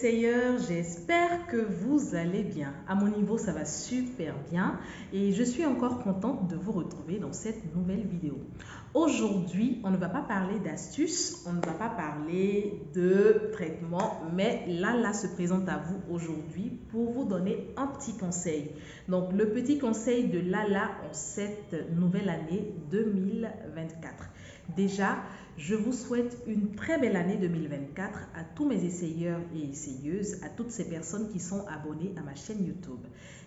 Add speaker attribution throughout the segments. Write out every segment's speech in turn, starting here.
Speaker 1: essayeurs, j'espère que vous allez bien. À mon niveau, ça va super bien et je suis encore contente de vous retrouver dans cette nouvelle vidéo. Aujourd'hui, on ne va pas parler d'astuces, on ne va pas parler de traitement, mais Lala se présente à vous aujourd'hui pour vous donner un petit conseil. Donc, le petit conseil de Lala en cette nouvelle année 2024. Déjà, je vous souhaite une très belle année 2024 à tous mes essayeurs et essayeuses, à toutes ces personnes qui sont abonnées à ma chaîne YouTube.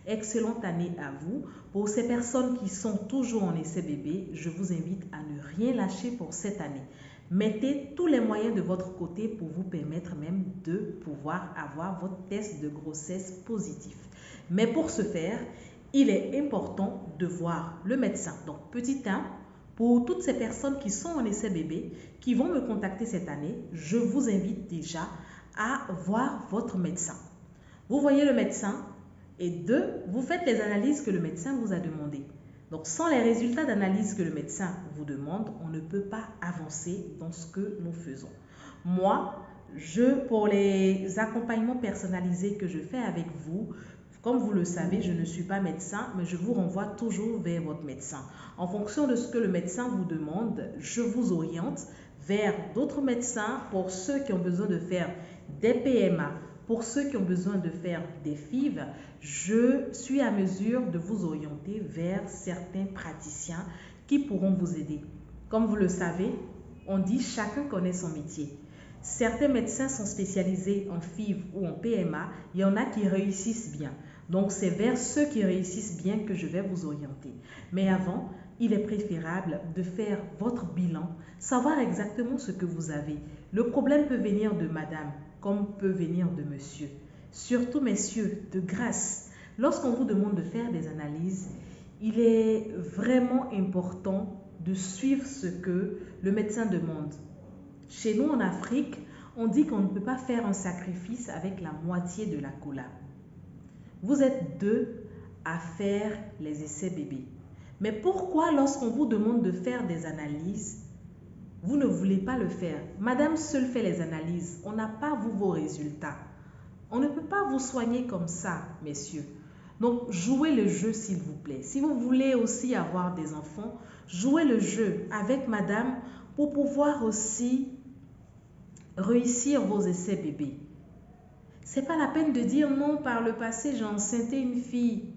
Speaker 1: Excellente année à vous. Pour ces personnes qui sont toujours en essai bébé, je vous invite à ne rien lâcher pour cette année. Mettez tous les moyens de votre côté pour vous permettre même de pouvoir avoir votre test de grossesse positif. Mais pour ce faire, il est important de voir le médecin. Donc, petit 1, pour toutes ces personnes qui sont en essai bébé, qui vont me contacter cette année, je vous invite déjà à voir votre médecin. Vous voyez le médecin et 2, vous faites les analyses que le médecin vous a demandées. Donc, sans les résultats d'analyse que le médecin vous demande, on ne peut pas avancer dans ce que nous faisons. Moi, pour les accompagnements personnalisés que je fais avec vous, comme vous le savez, je ne suis pas médecin, mais je vous renvoie toujours vers votre médecin. En fonction de ce que le médecin vous demande, je vous oriente vers d'autres médecins pour ceux qui ont besoin de faire des PMA, pour ceux qui ont besoin de faire des FIV. Je suis à mesure de vous orienter vers certains praticiens qui pourront vous aider. Comme vous le savez, on dit chacun connaît son métier. Certains médecins sont spécialisés en FIV ou en PMA, il y en a qui réussissent bien. Donc, c'est vers ceux qui réussissent bien que je vais vous orienter. Mais avant, il est préférable de faire votre bilan, savoir exactement ce que vous avez. Le problème peut venir de madame, comme peut venir de monsieur. Surtout, messieurs, de grâce, lorsqu'on vous demande de faire des analyses, il est vraiment important de suivre ce que le médecin demande. Chez nous, en Afrique, on dit qu'on ne peut pas faire un sacrifice avec la moitié de la cola. Vous êtes 2 à faire les essais bébés. Mais pourquoi lorsqu'on vous demande de faire des analyses, vous ne voulez pas le faire? Madame seule fait les analyses. On n'a pas vos résultats. On ne peut pas vous soigner comme ça, messieurs. Donc, jouez le jeu s'il vous plaît. Si vous voulez aussi avoir des enfants, jouez le jeu avec madame pour pouvoir aussi réussir vos essais bébés. C'est pas la peine de dire non, par le passé, j'ai enceinté une fille.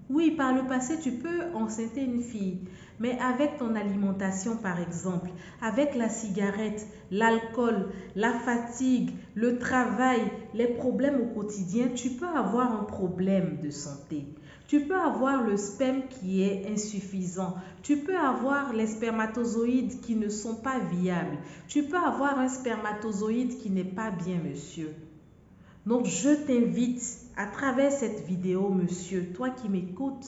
Speaker 1: Oui, par le passé, tu peux enceinter une fille. Mais avec ton alimentation, par exemple, avec la cigarette, l'alcool, la fatigue, le travail, les problèmes au quotidien, tu peux avoir un problème de santé. Tu peux avoir le sperme qui est insuffisant. Tu peux avoir les spermatozoïdes qui ne sont pas viables. Tu peux avoir un spermatozoïde qui n'est pas bien, monsieur. Donc, je t'invite à travers cette vidéo, monsieur, toi qui m'écoutes,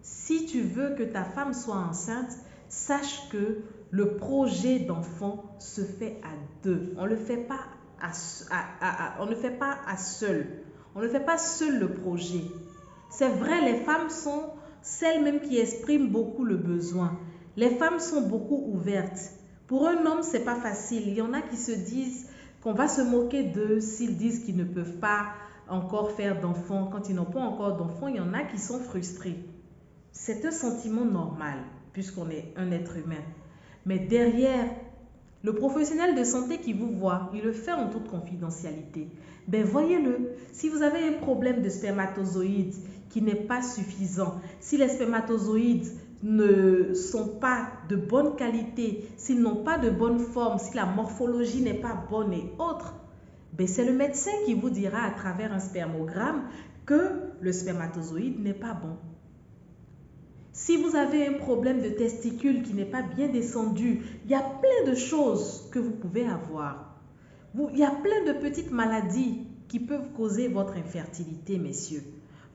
Speaker 1: si tu veux que ta femme soit enceinte, sache que le projet d'enfant se fait à 2. On ne le fait pas on ne fait pas à seul. On ne fait pas seul le projet. C'est vrai, les femmes sont celles-mêmes qui expriment beaucoup le besoin. Les femmes sont beaucoup ouvertes. Pour un homme, ce n'est pas facile. Il y en a qui se disent qu'on va se moquer d'eux s'ils disent qu'ils ne peuvent pas encore faire d'enfants. Quand ils n'ont pas encore d'enfants, il y en a qui sont frustrés. C'est un sentiment normal puisqu'on est un être humain. Mais derrière, le professionnel de santé qui vous voit, il le fait en toute confidentialité. Ben voyez-le, si vous avez un problème de spermatozoïdes qui n'est pas suffisant, si les spermatozoïdes ne sont pas de bonne qualité, s'ils n'ont pas de bonne forme, si la morphologie n'est pas bonne et autres, ben c'est le médecin qui vous dira à travers un spermogramme que le spermatozoïde n'est pas bon. Si vous avez un problème de testicules qui n'est pas bien descendu, il y a plein de choses que vous pouvez avoir. Il y a plein de petites maladies qui peuvent causer votre infertilité, messieurs.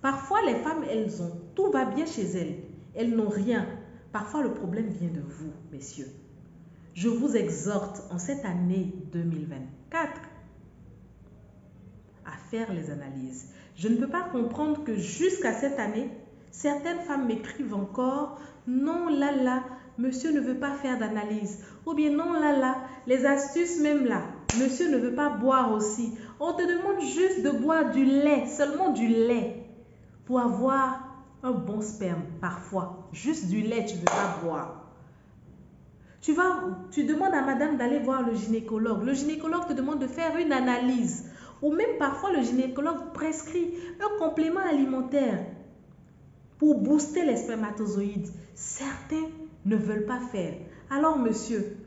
Speaker 1: Parfois, les femmes, elles ont, tout va bien chez elles. Elles n'ont rien. Parfois, le problème vient de vous, messieurs. Je vous exhorte en cette année 2024 à faire les analyses. Je ne peux pas comprendre que jusqu'à cette année, certaines femmes m'écrivent encore « Non, Lala, monsieur ne veut pas faire d'analyse. » Ou bien « Non, Lala, les astuces même là, Monsieur ne veut pas boire aussi. On te demande juste de boire du lait, seulement du lait, pour avoir un bon sperme. Parfois, juste du lait, tu ne veux pas boire. Tu demandes à madame d'aller voir le gynécologue. Le gynécologue te demande de faire une analyse. Ou même parfois, le gynécologue prescrit un complément alimentaire pour booster les spermatozoïdes. Certains ne veulent pas faire. Alors, monsieur,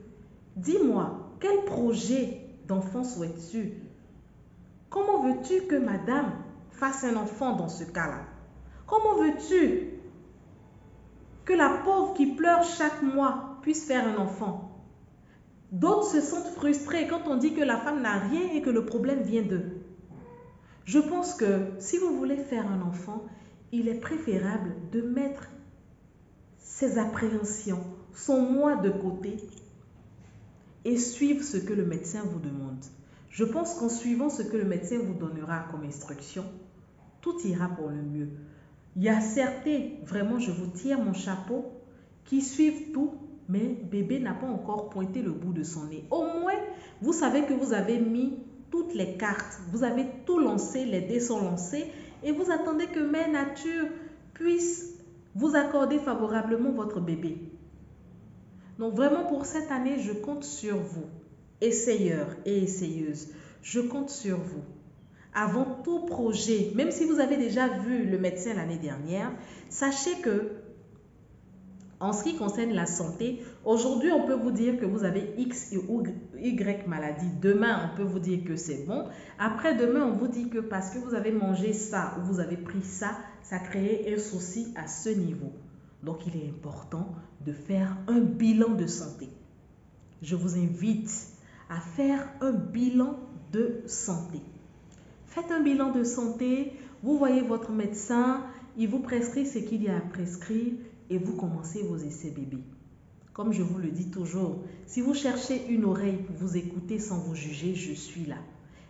Speaker 1: dis-moi, quel projet d'enfant souhaites-tu? Comment veux-tu que madame fasse un enfant dans ce cas-là? Comment veux-tu que la pauvre qui pleure chaque mois puisse faire un enfant? D'autres se sentent frustrés quand on dit que la femme n'a rien et que le problème vient d'eux. Je pense que si vous voulez faire un enfant, il est préférable de mettre ses appréhensions, son moi de côté et suivre ce que le médecin vous demande. Je pense qu'en suivant ce que le médecin vous donnera comme instruction, tout ira pour le mieux. Il y a certains, vraiment je vous tire mon chapeau, qui suivent tout, mais bébé n'a pas encore pointé le bout de son nez. Au moins, vous savez que vous avez mis toutes les cartes, vous avez tout lancé, les dés sont lancés et vous attendez que Mère Nature puisse vous accorder favorablement votre bébé. Donc vraiment pour cette année, je compte sur vous, essayeurs et essayeuses, je compte sur vous. Avant tout projet, même si vous avez déjà vu le médecin l'année dernière, sachez que en ce qui concerne la santé, aujourd'hui, on peut vous dire que vous avez X ou Y maladie. Demain, on peut vous dire que c'est bon. Après-demain, on vous dit que parce que vous avez mangé ça ou vous avez pris ça, ça crée un souci à ce niveau. Donc, il est important de faire un bilan de santé. Je vous invite à faire un bilan de santé. Faites un bilan de santé, vous voyez votre médecin, il vous prescrit ce qu'il y a à prescrire et vous commencez vos essais bébés. Comme je vous le dis toujours, si vous cherchez une oreille pour vous écouter sans vous juger, je suis là.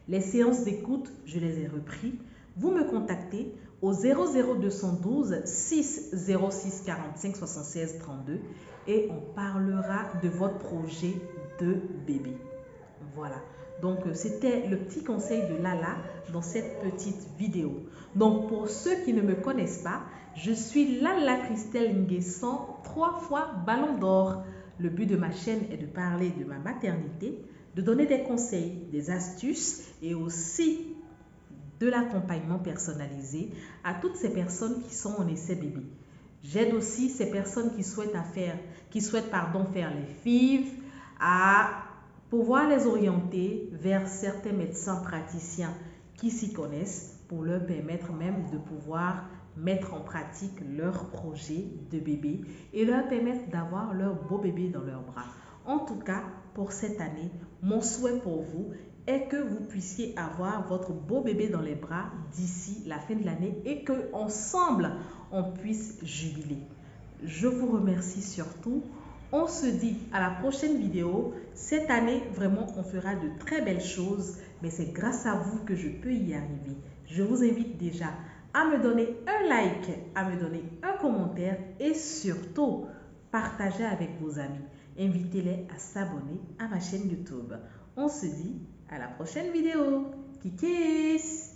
Speaker 1: Les séances d'écoute, je les ai repris. Vous me contactez au 00212 606 45 76 32 et on parlera de votre projet de bébé. Voilà. Donc, c'était le petit conseil de Lala dans cette petite vidéo. Donc, pour ceux qui ne me connaissent pas, je suis Lala Christelle Nguesson, 3 fois Ballon d'Or. Le but de ma chaîne est de parler de ma maternité, de donner des conseils, des astuces et aussi de l'accompagnement personnalisé à toutes ces personnes qui sont en essai bébé. J'aide aussi ces personnes qui souhaitent faire les FIV à pouvoir les orienter vers certains médecins praticiens qui s'y connaissent pour leur permettre même de pouvoir mettre en pratique leur projet de bébé et leur permettre d'avoir leur beau bébé dans leurs bras. En tout cas, pour cette année, mon souhait pour vous est que vous puissiez avoir votre beau bébé dans les bras d'ici la fin de l'année et qu'ensemble, on puisse jubiler. Je vous remercie surtout. On se dit à la prochaine vidéo. Cette année, vraiment, on fera de très belles choses, mais c'est grâce à vous que je peux y arriver. Je vous invite déjà à me donner un like, à me donner un commentaire et surtout, partagez avec vos amis. Invitez-les à s'abonner à ma chaîne YouTube. On se dit à la prochaine vidéo. Kikis!